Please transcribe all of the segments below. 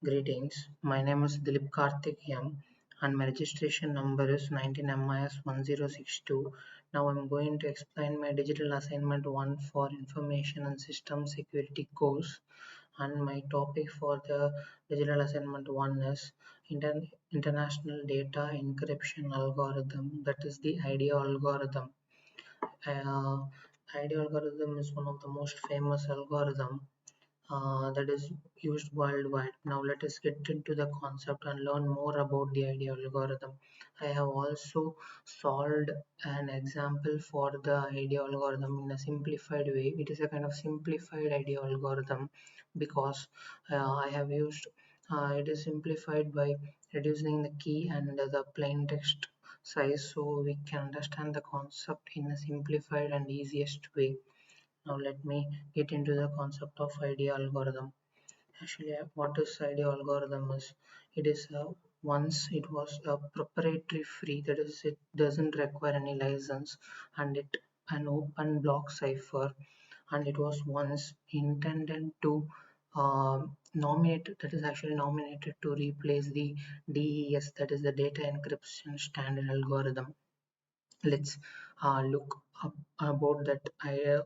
Greetings, my name is Dilip Karthik M and my registration number is 19MIS1062. Now I'm going to explain my digital assignment 1 for information and system security course, and my topic for the digital assignment 1 is international data encryption algorithm, that is the IDEA algorithm. Uh, IDEA algorithm is one of the most famous algorithm that is used worldwide. Now let us get into the concept and learn more about the IDEA algorithm. I have also solved an example for the IDEA algorithm in a simplified way. It is a kind of simplified IDEA algorithm because I have used it is simplified by reducing the key and the plain text size so we can understand the concept in a simplified and easiest way. Now let me get into the concept of IDEA algorithm. Actually, what is IDEA algorithm is? It is once it was a proprietary free, that is, it doesn't require any license, and it an open block cipher, and it was once intended to that is actually nominated to replace the DES, that is the data encryption standard algorithm. Let's look up about that idea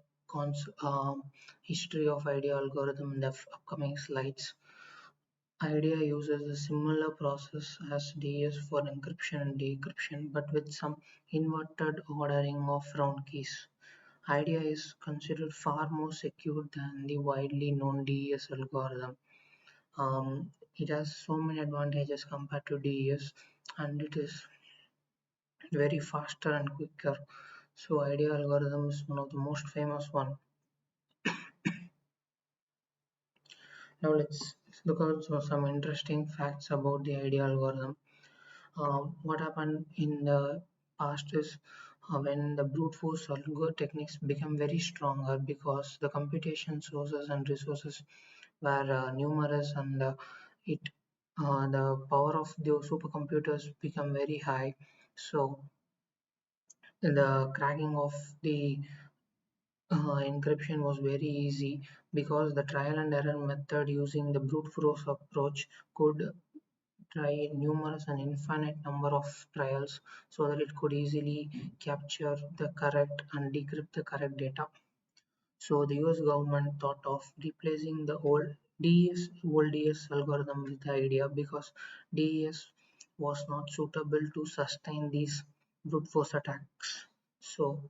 history of IDEA algorithm in the upcoming slides. IDEA uses a similar process as DS for encryption and decryption, but with some inverted ordering of round keys. IDEA is considered far more secure than the widely known DES algorithm. It has so many advantages compared to DES, and it is very faster and quicker. So IDEA algorithm is one of the most famous one. Now let's look at some interesting facts about the IDEA algorithm. What happened in the past is when the brute force algo techniques became very stronger because the computation sources and resources were numerous, and it the power of the supercomputers become very high. So the cracking of the encryption was very easy because the trial and error method using the brute force approach could try numerous and infinite number of trials so that it could easily capture the correct and decrypt the correct data. So the US government thought of replacing the old DS algorithm with the IDEA because DES was not suitable to sustain these brute force attacks. So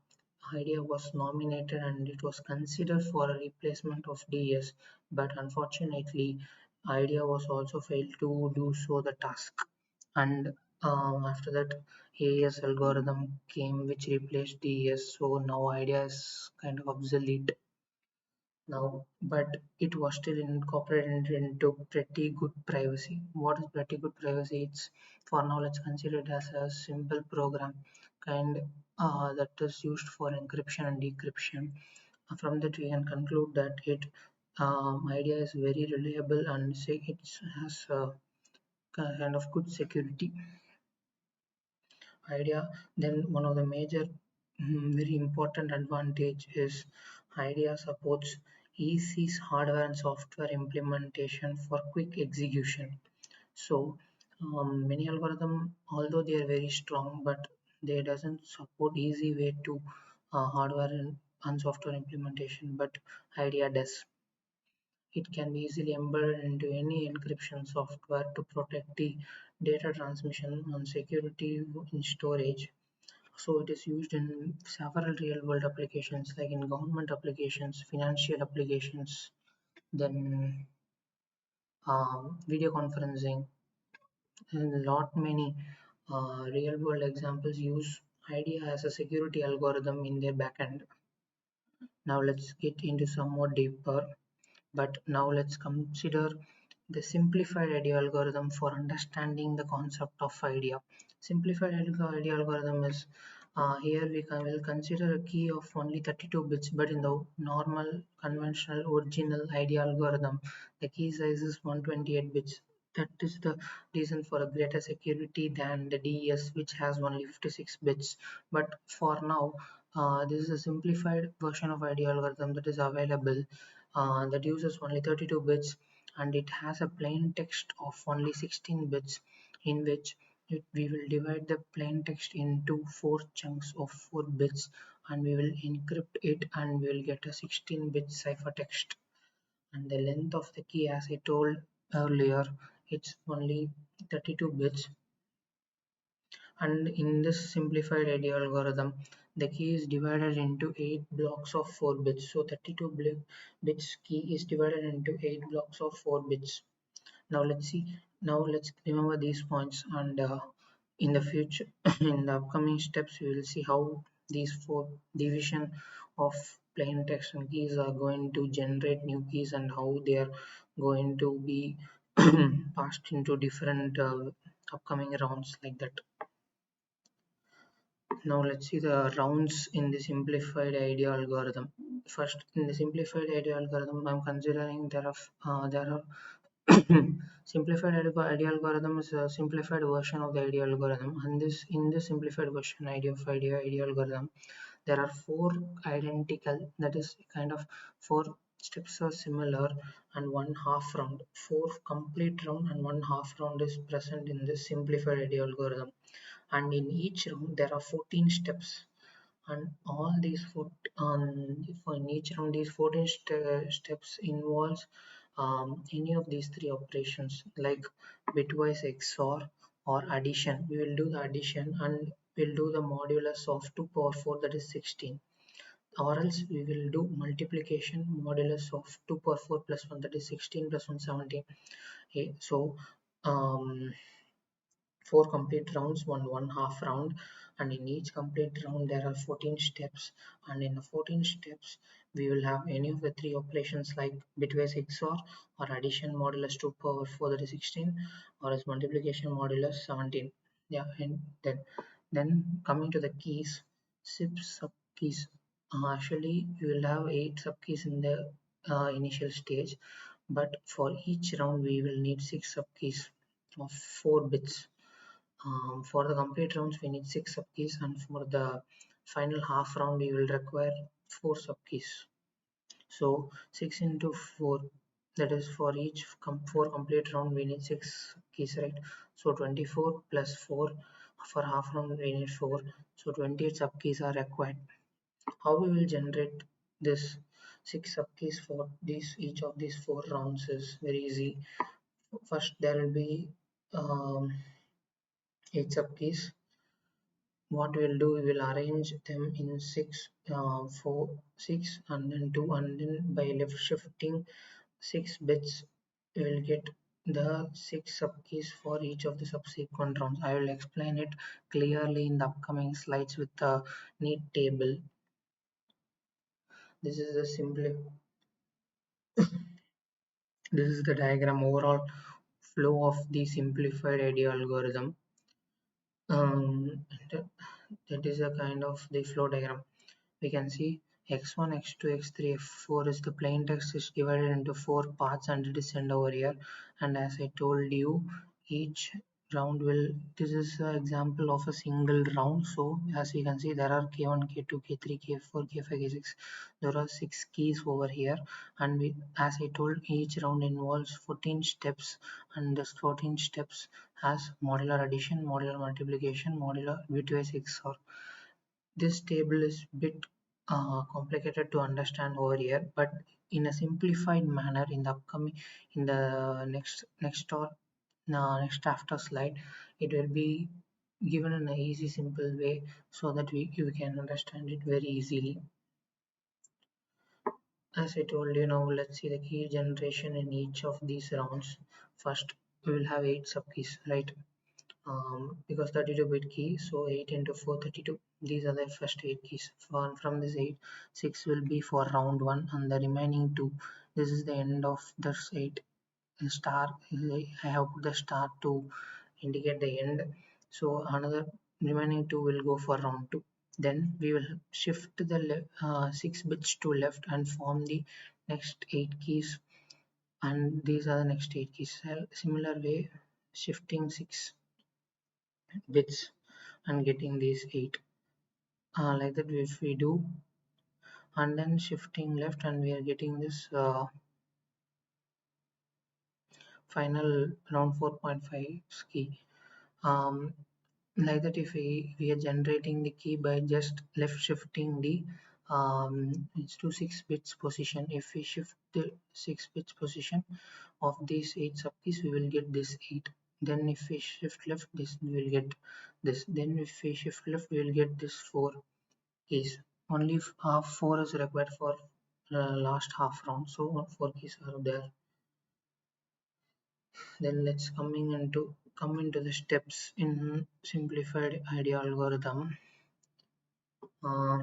IDEA was nominated and it was considered for a replacement of DES, but unfortunately IDEA was also failed to do so the task. And after that AES algorithm came which replaced DES, so now IDEA is kind of obsolete now, but it was still incorporated into pretty good privacy. What is pretty good privacy? It's for now let's consider it as a simple program kind that is used for encryption and decryption. From that we can conclude that it IDEA is very reliable and say it has a kind of good security. IDEA, then one of the major very important advantage is IDEA supports EC's hardware and software implementation for quick execution. So many algorithm, although they are very strong, but they doesn't support easy way to hardware and software implementation, but IDEA does. It can be easily embedded into any encryption software to protect the data transmission and security in storage. So it is used in several real world applications like in government applications, financial applications, then video conferencing, and a lot many real world examples use IDEA as a security algorithm in their backend. Now let's get into some more deeper, but now let's consider the simplified IDEA algorithm for understanding the concept of IDEA. Simplified IDEA algorithm is here we will consider a key of only 32 bits, but in the normal conventional original IDEA algorithm, the key size is 128 bits. That is the reason for a greater security than the DES, which has only 56 bits. But for now, this is a simplified version of IDEA algorithm that is available that uses only 32 bits, and it has a plain text of only 16 bits, in which we will divide the plain text into four chunks of 4 bits, and we will encrypt it, and we will get a 16-bit ciphertext. And the length of the key, as I told earlier, it's only 32 bits. And in this simplified ID algorithm, the key is divided into 8 blocks of 4 bits. So 32 bits key is divided into 8 blocks of 4 bits. Now let's see. Now let's remember these points, and in the future, in the upcoming steps, we will see how these 4 division of plain text and keys are going to generate new keys, and how they are going to be passed into different upcoming rounds like that. Now let's see the rounds in the simplified ID algorithm. First, in the simplified ID algorithm, I'm considering there are simplified ID algorithm is a simplified version of the ID algorithm, and this in this simplified version ID algorithm, there are four identical, that is kind of four steps are similar, and one half round, four complete round and one half round is present in this simplified ID algorithm. And in each round there are 14 steps, and all these for in each round these 14 steps involves any of these three operations, like bitwise XOR or addition. We will do the addition, and we'll do the modulus of 2 power 4, that is 16, or else we will do multiplication modulus of 2 power 4 plus 1, that is 16 plus 1 17. Okay, so um, 4 complete rounds, one half round, and in each complete round there are 14 steps, and in the 14 steps we will have any of the three operations, like bitwise XOR or addition modulus 2 power 4, that is 16, or as multiplication modulus 17. Yeah, and then coming to the keys, six sub keys. Actually you will have 8 sub keys in the initial stage, but for each round we will need 6 sub keys of 4 bits. For the complete rounds, we need 6 subkeys, and for the final half round, we will require 4 subkeys. So 6 into 4, that is for each 4 complete round, we need 6 keys, right? So 24 plus 4, for half round, we need 4. So 28 subkeys are required. How we will generate this 6 subkeys for each of these 4 rounds is very easy. First, there will be 8 subkeys. What we'll do, we will arrange them in 6 4 6 and then 2, and then by left shifting 6 bits we will get the 6 subkeys for each of the subsequent rounds. I will explain it clearly in the upcoming slides with the neat table. This is the this is the diagram, overall flow of the simplified ID algorithm. That, that is a kind of the flow diagram. We can see x1, x2, x3, f4 is the plain text is divided into 4 parts, and it is sent over here. And as I told you, each round will, this is an example of a single round. So as you can see, there are k1, k2, k3, k4, k5, k6. There are 6 keys over here, and we, as I told, each round involves 14 steps, and this 14 steps has modular addition, modular multiplication, modular bitwise XOR. This table is bit complicated to understand over here, but in a simplified manner in the upcoming, in the next after slide, it will be given in an easy simple way, so that you can understand it very easily. As I told you, now let's see the key generation in each of these rounds. First, we will have 8 subkeys, right? Because 32-bit key, so 8 into 4 32. These are the first 8 keys. From this 8, 6 will be for round 1, and the remaining 2, this is the end of this 8 star. I have put the star to indicate the end. So another remaining 2 will go for round 2. Then we will shift the 6 bits to left and form the next 8 keys, and these are the next 8 keys. Similar way, shifting 6 bits and getting these 8, like that if we do, and then shifting left and we are getting this final round 4.5 key. Um, like that, if we are generating the key by just left shifting the it's to 6 bits position. If we shift the 6 bits position of these 8 sub keys, we will get this 8. Then if we shift left, this we will get this. Then if we shift left, we will get this 4 keys. Only half 4 is required for last half round, so 4 keys are there. Then let's come into the steps in simplified idea algorithm. Uh,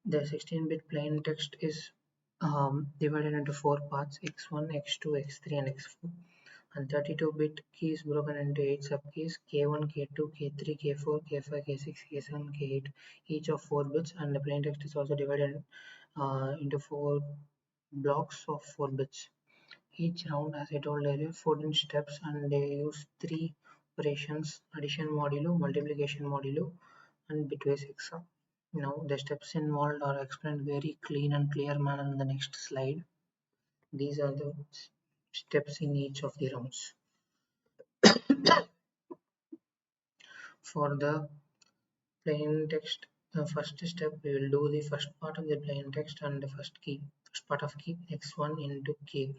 the 16-bit plain text is divided into 4 parts: x1, x2, x3, and x4. And 32-bit key is broken into 8 subkeys: k1, k2, k3, k4, k5, k6, k7, k8, each of 4 bits. And the plain text is also divided into 4 blocks of 4 bits. Each round, as I told earlier, 14 steps, and they use 3 operations: addition modulo, multiplication modulo, and bitwise XOR. Now, the steps involved are explained very clean and clear manner in the next slide. These are the steps in each of the rounds. For the plain text, the first step, we will do the first part of the plain text and the first part of key x1 into k.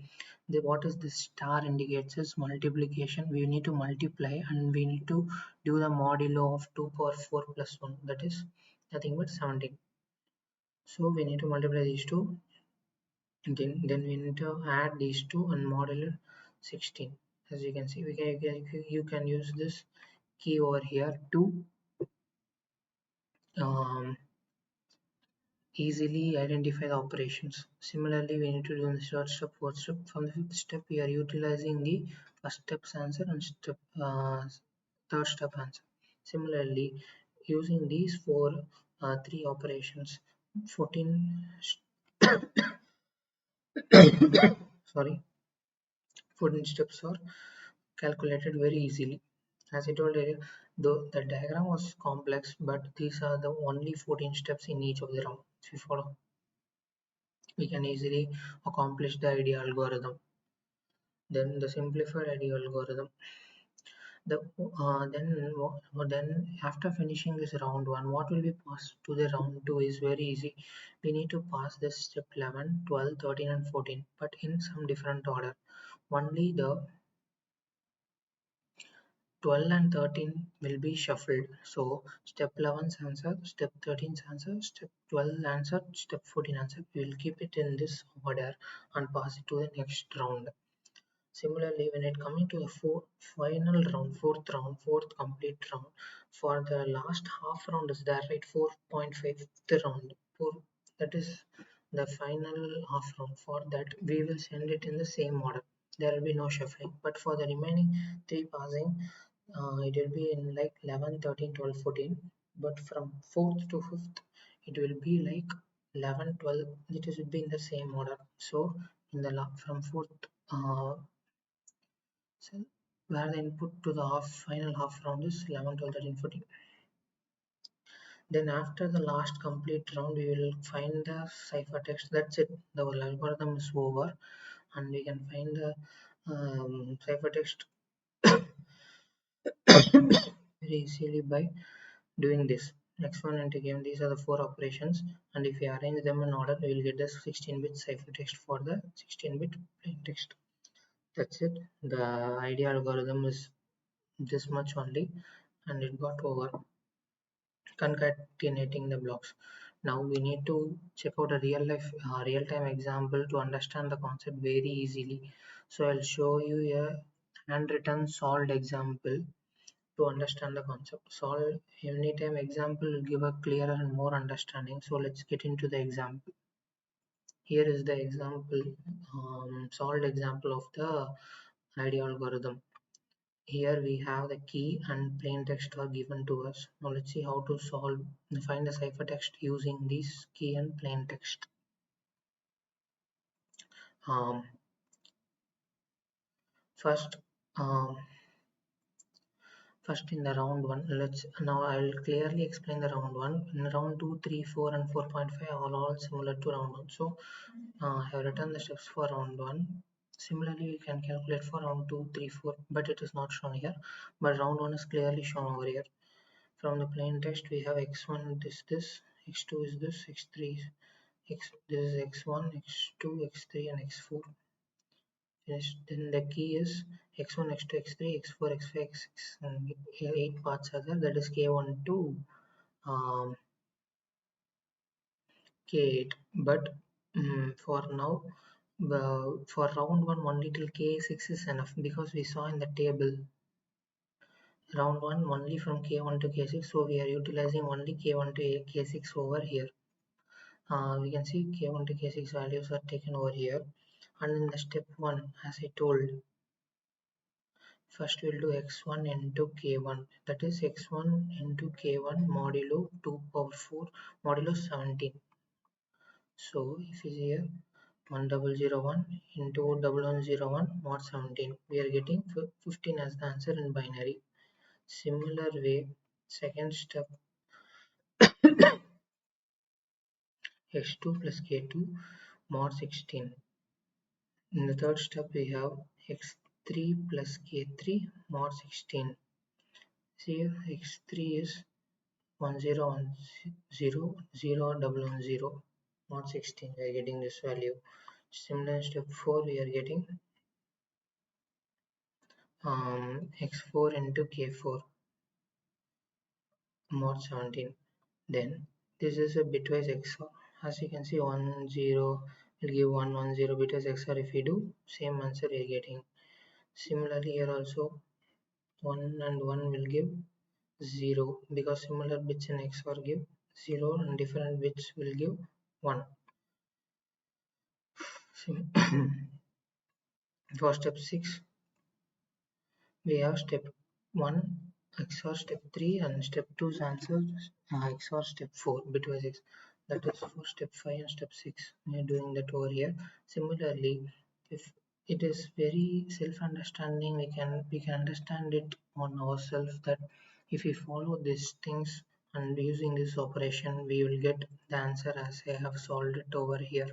What is this star indicates is multiplication. We need to multiply and we need to do the modulo of 2 power 4 plus 1, that is nothing but 17. So we need to multiply these two, and then we need to add these two and modulo 16. As you can see, you can use this key over here to um, easily identify the operations. Similarly, we need to do in the third step, fourth step. From the fifth step, we are utilizing the first step's answer and third step answer. Similarly, using these three operations, 14 sorry 14 steps are calculated very easily. As I told earlier, though the diagram was complex, but these are the only 14 steps in each of the round. If you follow, we can easily accomplish the idea algorithm. Then the simplified idea algorithm. Then after finishing this round one, what will be passed to the round two is very easy. We need to pass this step 11, 12, 13, and 14, but in some different order. Only the 12 and 13 will be shuffled. So step 11's answer, step 13's answer, step 12 answer, step 14 answer. We will keep it in this order and pass it to the next round. Similarly, when it coming to the final round, fourth complete round, for the last half round is there, right? 4.5th round, that is the final half round. For that, we will send it in the same order. There will be no shuffling. But for the remaining three passing, it will be in like 11, 13, 12, 14. But from 4th to 5th, it will be like 11, 12. It will be in the same order. So in the from 4th cell, where the input to the final half round is 11, 12, 13, 14. Then after the last complete round, we will find the ciphertext. That's it. The whole algorithm is over, and we can find the ciphertext very easily by doing this. Next one, and again, these are the four operations, and if we arrange them in order, we will get the 16-bit ciphertext for the 16-bit plaintext. That's it. The idea algorithm is this much only, and it got over. Concatenating the blocks. Now we need to check out a real-time example to understand the concept very easily. So I'll show you a handwritten solved example to understand the concept. Solve anytime example will give a clearer and more understanding. So let's get into the example. Here is the example, solved example of the idea algorithm. Here we have the key and plain text are given to us. Now let's see how to find the ciphertext using this key and plain text. Um, first, um, first in the round one, now I will clearly explain the round one. In round 2, 3, 4, and 4.5 are all similar to round one. So I have written the steps for round one. Similarly, we can calculate for round 2, 3, 4, but it is not shown here. But round 1 is clearly shown over here. From the plain text, we have x1 is this, x2 is this, x3 is this is x1, x2, x3, and x4. Finished. Then the key is x1, x2, x3, x4, x5, x6, and 8 parts are there. That is k1 to um, k8. But for now, for round 1, only till k6 is enough because we saw in the table round 1 only from k1 to k6. So we are utilizing only k1 to k6 over here. We can see k1 to k6 values are taken over here. And in the step 1, as I told, first we'll do x1 into k1, that is x1 into k1 modulo 2 power 4 modulo 17. So if you see here 1001 into 1101 mod 17, we are getting 15 as the answer in binary. Similar way, second step, x2 plus k2 mod 16. In the third step, we have x3 plus k3 mod 16. See here, x3 is 1010 mod 16. We are getting this value. Similar in step 4, we are getting x4 into k4 mod 17. Then this is a bitwise XOR. As you can see, 1 0 will give 1 1 0 bitwise XOR. If we do same answer, we are getting. Similarly, here also 1 and 1 will give 0 because similar bits in XOR give 0 and different bits will give 1. For step 6, we have step 1 XOR step 3 and step 2's answers XOR step 4 bitwise X. That is for step 5 and step 6. We are doing that over here. Similarly, if it is very self-understanding, we can understand it on ourselves that if we follow these things and using this operation, we will get the answer as I have solved it over here.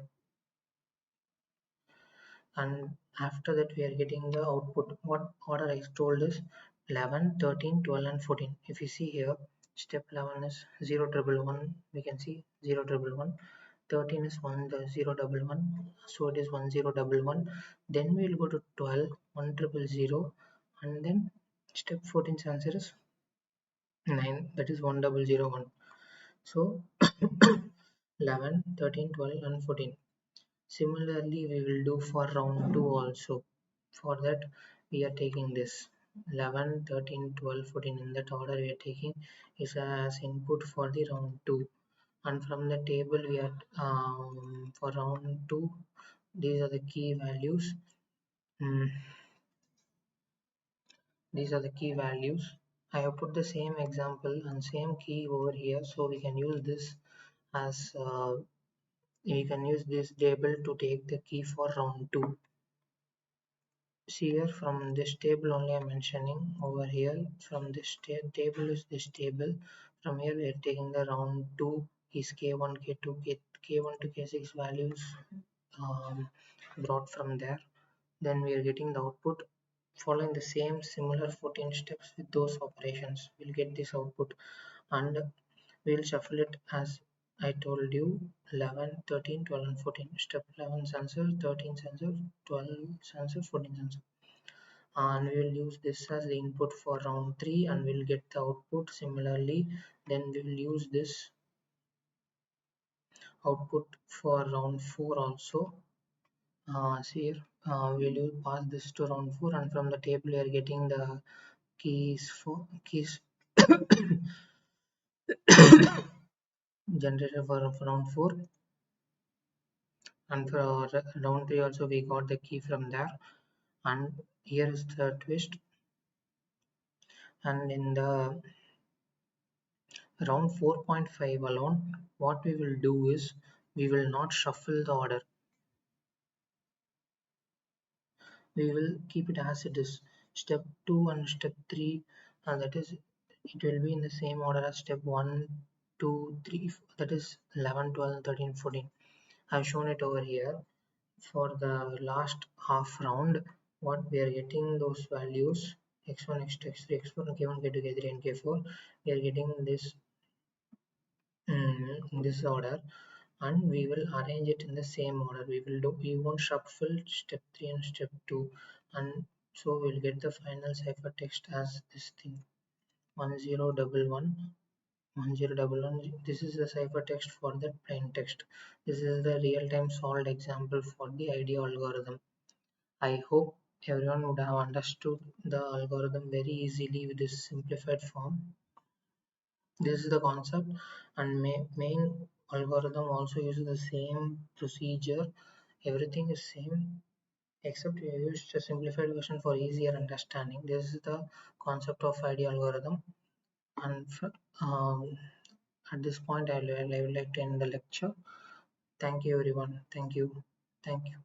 And after that we are getting the output. What order I told is 11, 13, 12, and 14. If you see here, step 11 is 0 triple 1, we can see 0 triple 1. 13 is 1 the 0 double 1, so it is 1 0 double 1. Then we will go to 12, 1 triple 0, and then step 14's answer is 9, that is 1 double 0 1. So 11, 13, 12, and 14. Similarly, we will do for round 2 also. For that, we are taking this 11, 13, 12, 14 in that order we are taking is as input for the round 2. And from the table, we are for round 2, these are the key values. These are the key values. I have put the same example and same key over here, so we can use this as we can use this table to take the key for round 2. See here from this table only I'm mentioning over here. From this table is this table. From here we are taking the round 2 is k1, k2, k1 to k6 values brought from there. Then we are getting the output following the same similar 14 steps with those operations. We'll get this output and we'll shuffle it as I told you 11, 13, 12, and 14. Step 11 answer, 13 answer, 12 answer, 14 answer. And we will use this as the input for round 3 and we'll get the output similarly. Then we will use this output for round 4 also. See here, we'll pass this to round 4 and from the table we are getting the keys generated for round 4, and for round 3 also we got the key from there. And here is the twist, and in the round 4.5 alone, what we will do is we will not shuffle the order. We will keep it as it is. Step 2 and step 3, that is, it will be in the same order as step 1, 2, 3, that is 11, 12, 13, 14. I've shown it over here. for the last half round, what we are getting those values x1, x2, x3, x4, k1, k2, k3, and k4. We are getting this in this order, and we will arrange it in the same order. We won't shuffle step 3 and step 2, and so we'll get the final ciphertext as this thing 1011 1011. This is the ciphertext for the plain text. This is the real-time solved example for the ID algorithm. I hope everyone would have understood the algorithm very easily with this simplified form. This is the concept, and main algorithm also uses the same procedure. Everything is same except we used a simplified version for easier understanding. This is the concept of ID algorithm, and at this point I would like to end the lecture. Thank you everyone. Thank you. Thank you.